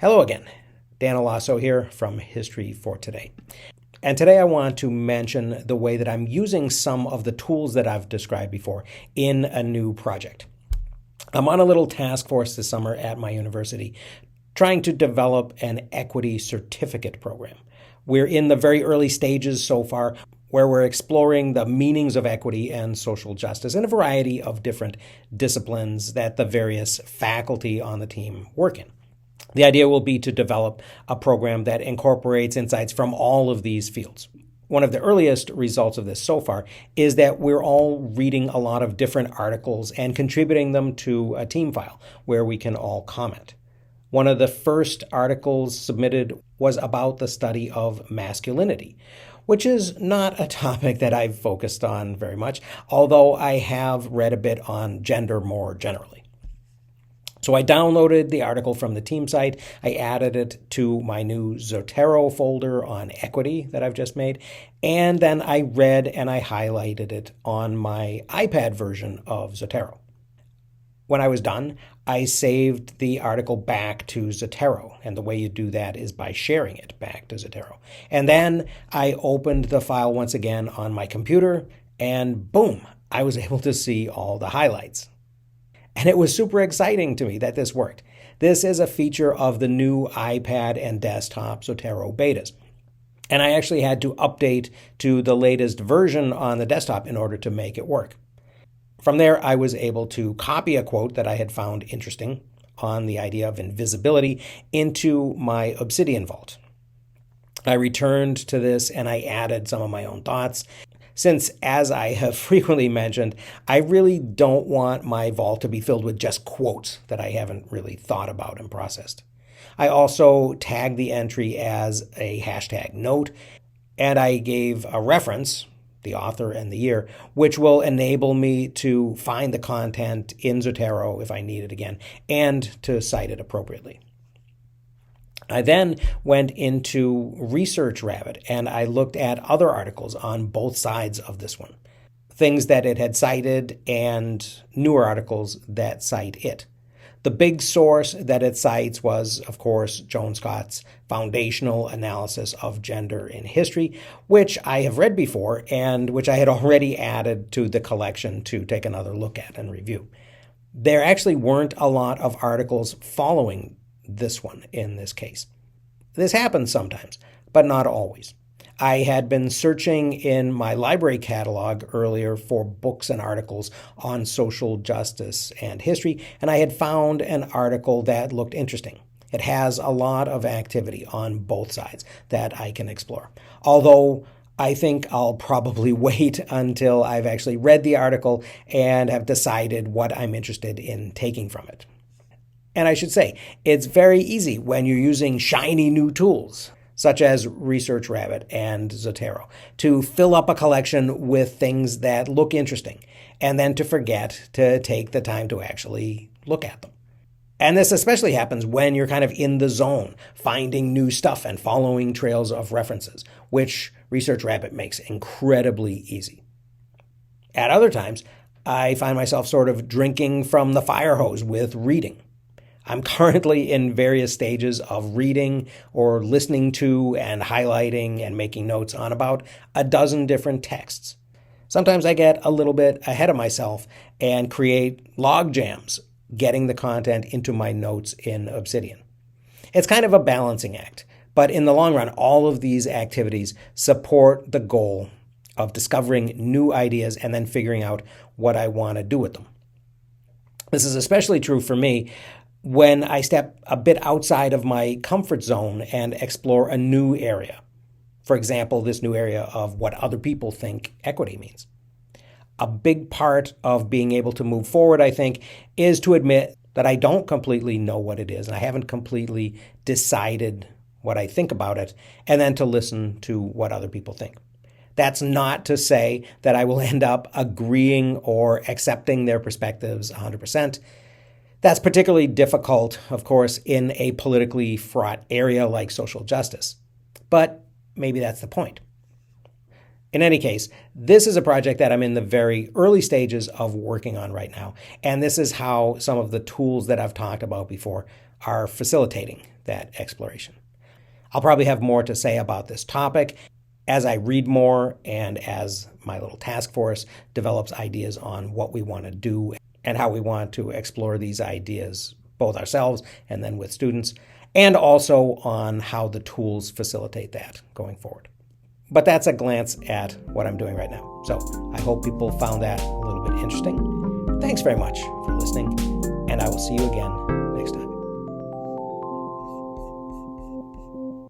Hello again. Dan Alasso here from History for Today. And today I want to mention the way that I'm using some of the tools that I've described before in a new project. I'm on a little task force this summer at my university trying to develop an equity certificate program. We're in the very early stages so far where we're exploring the meanings of equity and social justice in a variety of different disciplines that the various faculty on the team work in. The idea will be to develop a program that incorporates insights from all of these fields. One of the earliest results of this so far is that we're all reading a lot of different articles and contributing them to a team file where we can all comment. One of the first articles submitted was about the study of masculinity, which is not a topic that I've focused on very much, although I have read a bit on gender more generally. So I downloaded the article from the team site, I added it to my new Zotero folder on equity that I've just made, and then I read and I highlighted it on my iPad version of Zotero. When I was done, I saved the article back to Zotero, and the way you do that is by sharing it back to Zotero. And then I opened the file once again on my computer, and boom, I was able to see all the highlights. And it was super exciting to me that this worked. This is a feature of the new iPad and desktop Zotero betas. And I actually had to update to the latest version on the desktop in order to make it work. From there, I was able to copy a quote that I had found interesting on the idea of invisibility into my Obsidian vault. I returned to this and I added some of my own thoughts. Since, as I have frequently mentioned, I really don't want my vault to be filled with just quotes that I haven't really thought about and processed. I also tagged the entry as a hashtag note, and I gave a reference, the author and the year, which will enable me to find the content in Zotero if I need it again, and to cite it appropriately. I then went into Research Rabbit and I looked at other articles on both sides of this one, things that it had cited and newer articles that cite it. The big source that it cites was, of course, Joan Scott's foundational analysis of gender in history, which I have read before and which I had already added to the collection to take another look at and review. There actually weren't a lot of articles following this one in this case. This happens sometimes, but not always. I had been searching in my library catalog earlier for books and articles on social justice and history, and I had found an article that looked interesting. It has a lot of activity on both sides that I can explore. Although I think I'll probably wait until I've actually read the article and have decided what I'm interested in taking from it. And I should say, it's very easy when you're using shiny new tools, such as Research Rabbit and Zotero, to fill up a collection with things that look interesting, and then to forget to take the time to actually look at them. And this especially happens when you're kind of in the zone, finding new stuff and following trails of references, which Research Rabbit makes incredibly easy. At other times, I find myself sort of drinking from the fire hose with reading. I'm currently in various stages of reading or listening to and highlighting and making notes on about a dozen different texts. Sometimes I get a little bit ahead of myself and create log jams, getting the content into my notes in Obsidian. It's kind of a balancing act, but in the long run, all of these activities support the goal of discovering new ideas and then figuring out what I want to do with them. This is especially true for me when I step a bit outside of my comfort zone and explore a new area. For example, this new area of what other people think equity means. A big part of being able to move forward, I think, is to admit that I don't completely know what it is, and I haven't completely decided what I think about it, and then to listen to what other people think. That's not to say that I will end up agreeing or accepting their perspectives 100%. That's particularly difficult, of course, in a politically fraught area like social justice. But maybe that's the point. In any case, this is a project that I'm in the very early stages of working on right now. And this is how some of the tools that I've talked about before are facilitating that exploration. I'll probably have more to say about this topic as I read more and as my little task force develops ideas on what we want to do and how we want to explore these ideas, both ourselves and then with students, and also on how the tools facilitate that going forward. But that's a glance at what I'm doing right now. So I hope people found that a little bit interesting. Thanks very much for listening, and I will see you again